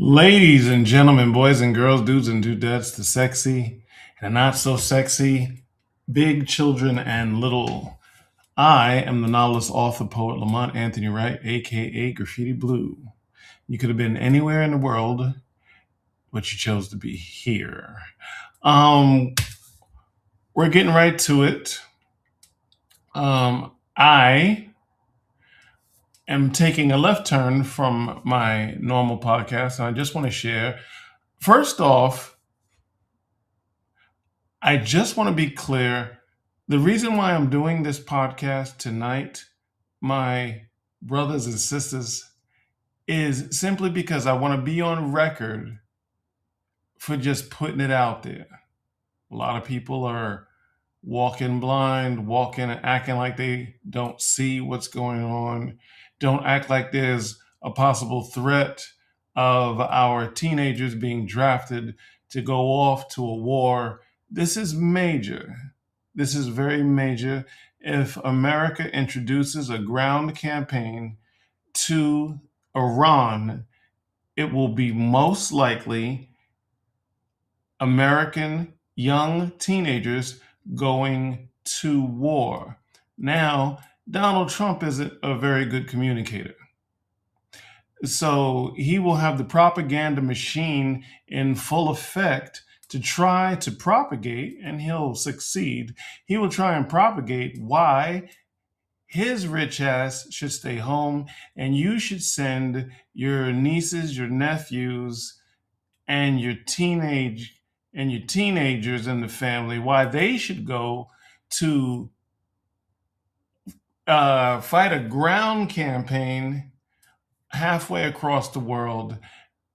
Ladies and gentlemen, boys and girls, dudes and dudettes, the sexy and not so sexy, big children and little. I am the novelist, author, poet Lamont Anthony Wright, aka Graffiti Blue. You could have been anywhere in the world, but you chose to be here. Um, we're getting right to it. I am taking a left turn from my normal podcast, and I just want to share. First off, I just want to be clear. The reason why I'm doing this podcast tonight, my brothers and sisters, is simply because I want to be on record for just putting it out there. A lot of people are walking blind, walking and acting like they don't see what's going on, don't act like there's a possible threat of our teenagers being drafted to go off to a war. This is major. This is very major. If America introduces a ground campaign to Iran, it will be most likely American young teenagers going to war. Now, Donald Trump isn't a very good communicator. So he will have the propaganda machine in full effect to try to propagate, and he'll succeed. He will try and propagate why his rich ass should stay home and you should send your nieces, your nephews, and your teenagers in the family, why they should go to fight a ground campaign halfway across the world,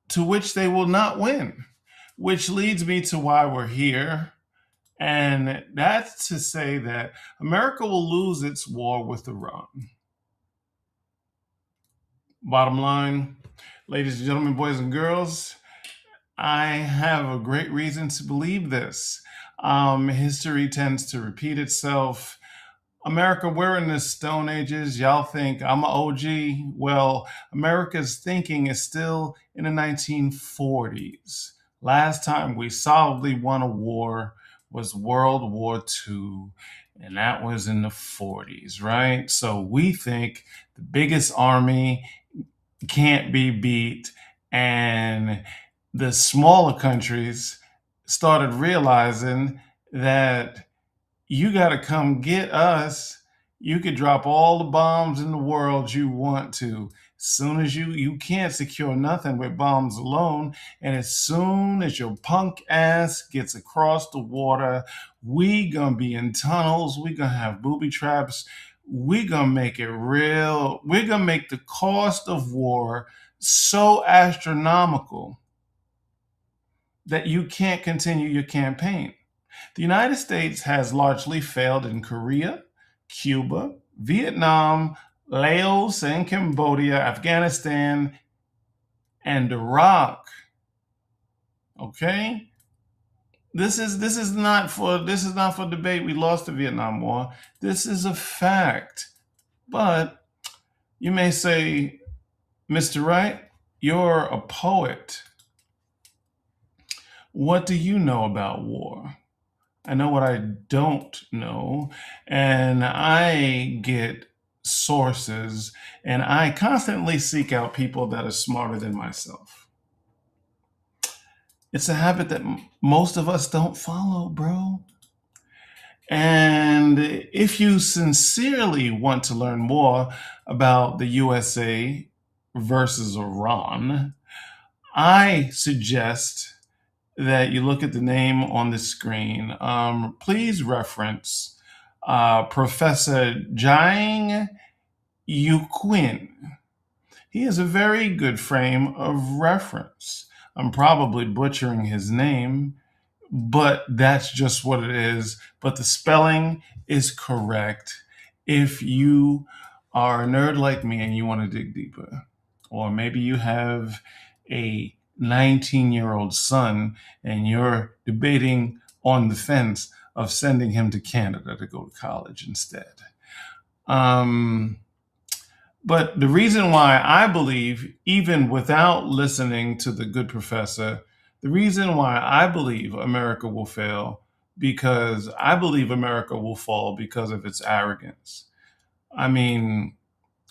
to which they will not win. Which leads me to why we're here. And that's to say that America will lose its war with Iran. Bottom line, ladies and gentlemen, boys and girls, I have a great reason to believe this. History tends to repeat itself. America, we're in the Stone Ages. Y'all think I'm an OG? Well, America's thinking is still in the 1940s. Last time we solidly won a war was World War II, and that was in the 40s, right? So we think the biggest army can't be beat, and the smaller countries started realizing that you got to come get us. You could drop all the bombs in the world you want to. Soon as you can't secure nothing with bombs alone. And as soon as your punk ass gets across the water, we gonna be in tunnels. We gonna have booby traps. We gonna make it real. We're gonna make the cost of war so astronomical that you can't continue your campaign. The United States has largely failed in Korea, Cuba, Vietnam, Laos and Cambodia, Afghanistan, and Iraq. Okay? This is not for debate. We lost the Vietnam War. This is a fact. But you may say, Mr. Wright, you're a poet. What do you know about war? I know what I don't know, and I get sources, and I constantly seek out people that are smarter than myself. It's a habit that most of us don't follow, bro. And if you sincerely want to learn more about the USA versus Iran, I suggest that you look at the name on the screen. Please reference Professor Jiang Yuquin. He has a very good frame of reference. I'm probably butchering his name, but that's just what it is. But the spelling is correct. If you are a nerd like me and you want to dig deeper, or maybe you have a 19-year-old son and you're debating on the fence of sending him to Canada to go to college instead. But the reason why I believe, even without listening to the good professor, the reason why I believe America will fail, because I believe America will fall because of its arrogance. I mean,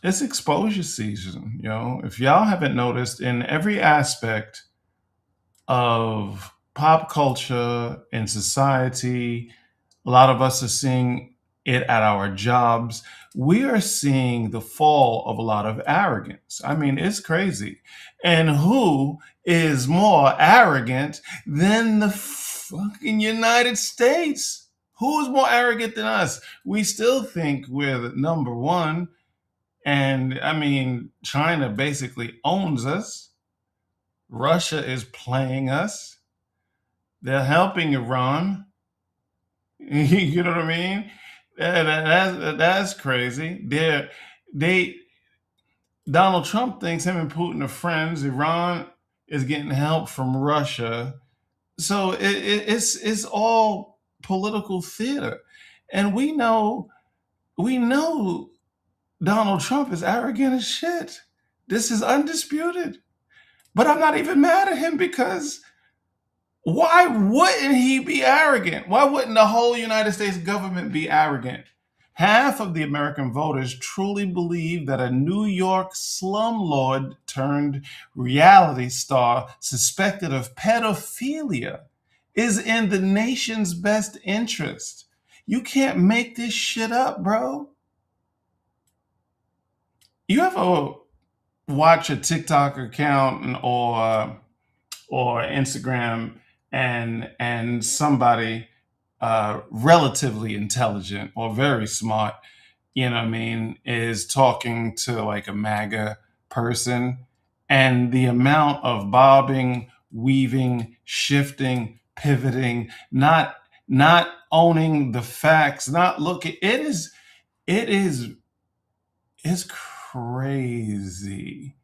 it's exposure season, you know. If y'all haven't noticed, in every aspect of pop culture and society, a lot of us are seeing it at our jobs. We are seeing the fall of a lot of arrogance. I mean, it's crazy. And who is more arrogant than the fucking United States? Who is more arrogant than us? We still think we're the number one. And I mean, China basically owns us. Russia is playing us. They're helping Iran. You know what I mean? That's crazy. They Donald Trump thinks him and Putin are friends. Iran is getting help from Russia. So it's all political theater, and we know Donald Trump is arrogant as shit. This is undisputed. But I'm not even mad at him because why wouldn't he be arrogant? Why wouldn't the whole United States government be arrogant? Half of the American voters truly believe that a New York slumlord turned reality star suspected of pedophilia is in the nation's best interest. You can't make this shit up, bro. You ever watch a TikTok account or Instagram, and somebody relatively intelligent or very smart, you know what I mean, is talking to like a MAGA person, and the amount of bobbing, weaving, shifting, pivoting, not owning the facts, not looking, it is it's crazy.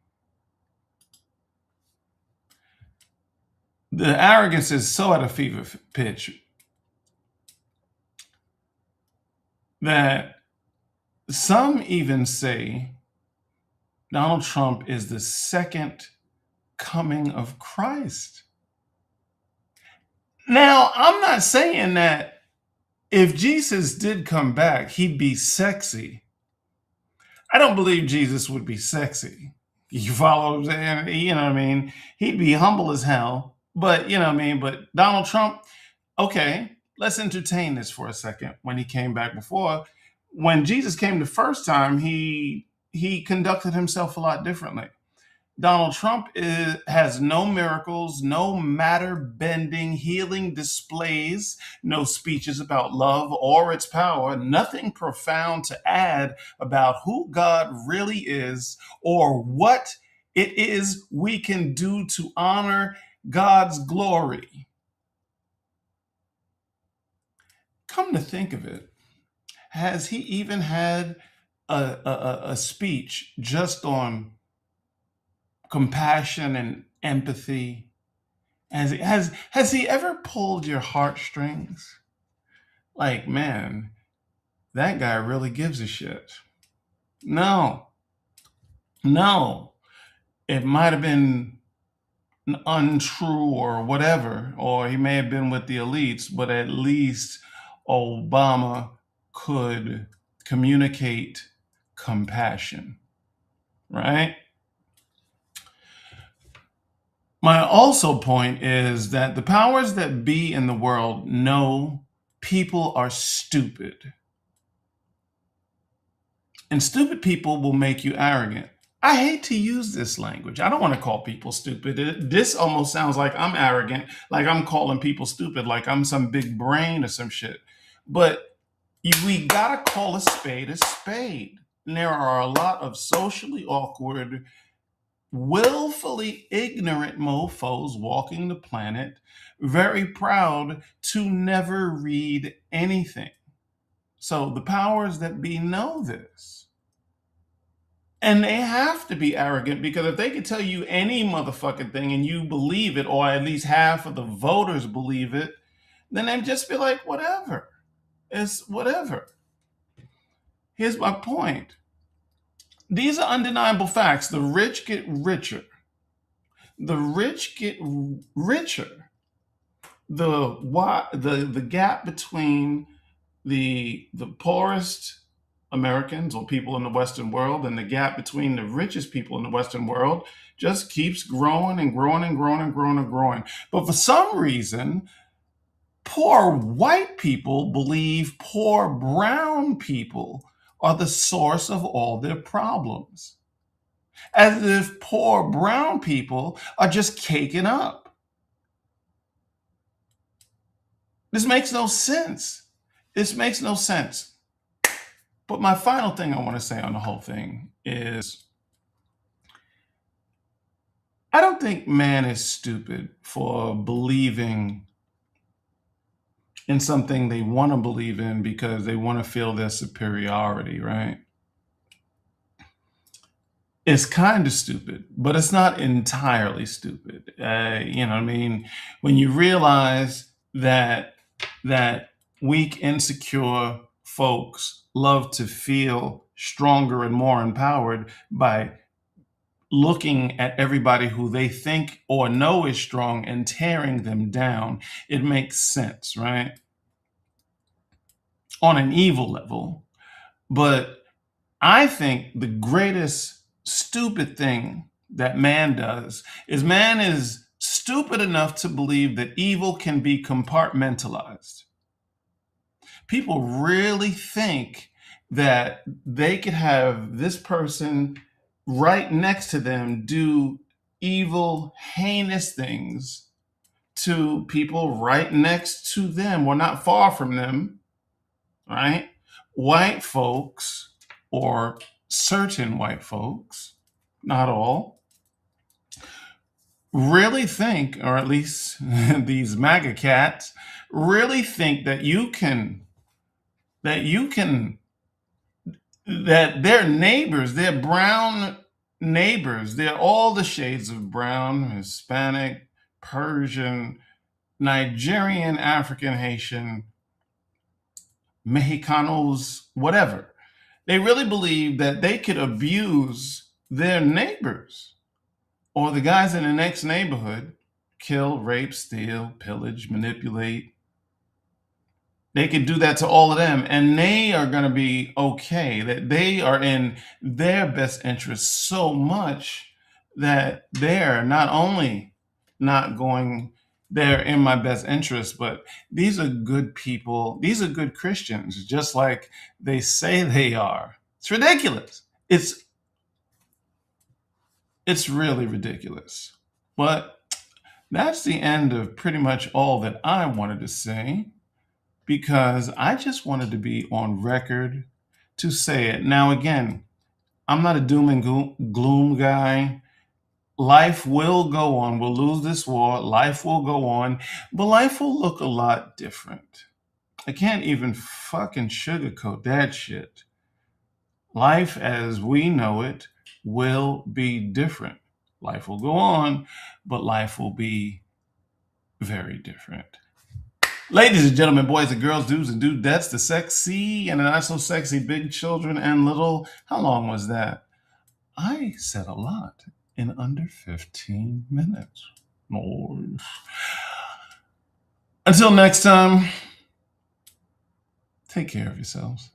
The arrogance is so at a fever pitch that some even say Donald Trump is the second coming of Christ. Now, I'm not saying that if Jesus did come back, he'd be sexy. I don't believe Jesus would be sexy. You follow what I'm saying? You know what I mean? He'd be humble as hell, but you know what I mean? But Donald Trump, okay, let's entertain this for a second. When he came back before, when Jesus came the first time, he conducted himself a lot differently. Donald Trump has no miracles, no matter bending, healing displays, no speeches about love or its power, nothing profound to add about who God really is or what it is we can do to honor God's glory. Come to think of it, has he even had a speech just on compassion and empathy? Has he ever pulled your heartstrings? Like, man, that guy really gives a shit. No, no. It might have been untrue or whatever, or he may have been with the elites, but at least Obama could communicate compassion, right? My also point is that the powers that be in the world know people are stupid, and stupid people will make you arrogant. I hate to use this language. I don't want to call people stupid. This almost sounds like I'm arrogant, like I'm calling people stupid, like I'm some big brain or some shit. But we gotta call a spade a spade. And there are a lot of socially awkward, willfully ignorant mofos walking the planet, very proud to never read anything. So the powers that be know this. And they have to be arrogant, because if they could tell you any motherfucking thing and you believe it, or at least half of the voters believe it, then they'd just be like, whatever. It's whatever. Here's my point. These are undeniable facts. The rich get richer. The rich get richer. The gap between the poorest Americans or people in the Western world and the gap between the richest people in the Western world just keeps growing and growing and growing and growing and growing. But for some reason, poor white people believe poor brown people are the source of all their problems, as if poor brown people are just caking up. This makes no sense. This makes no sense. But my final thing I want to say on the whole thing is I don't think man is stupid for believing in something they want to believe in because they want to feel their superiority, right? It's kind of stupid, but it's not entirely stupid. You know what I mean? When you realize that weak, insecure folks love to feel stronger and more empowered by looking at everybody who they think or know is strong and tearing them down, it makes sense, right? On an evil level. But I think the greatest stupid thing that man is stupid enough to believe that evil can be compartmentalized. People really think that they could have this person right next to them do evil, heinous things to people right next to them or not far from them, right? White folks, or certain white folks, not all, really think, or at least these MAGA cats, really think that you can, that their neighbors, their brown neighbors, they're all the shades of brown, Hispanic, Persian, Nigerian, African, Haitian, Mexicanos, whatever. They really believe that they could abuse their neighbors or the guys in the next neighborhood, kill, rape, steal, pillage, manipulate. They could do that to all of them and they are going to be okay, that they are in their best interest so much that they're not only not going, they're in my best interest, but these are good people. These are good Christians, just like they say they are. It's ridiculous. It's really ridiculous. But that's the end of pretty much all that I wanted to say because I just wanted to be on record to say it. Now, again, I'm not a doom and gloom guy. Life will go on. We'll lose this war. Life will go on, but life will look a lot different. I can't even fucking sugarcoat that shit. Life as we know it will be different. Life will go on, but life will be very different. Ladies and gentlemen, boys and girls, dudes and dudettes, the sexy and the not so sexy, big children and little. How long was that? I said a lot in under 15 minutes. Nice. Until next time, take care of yourselves.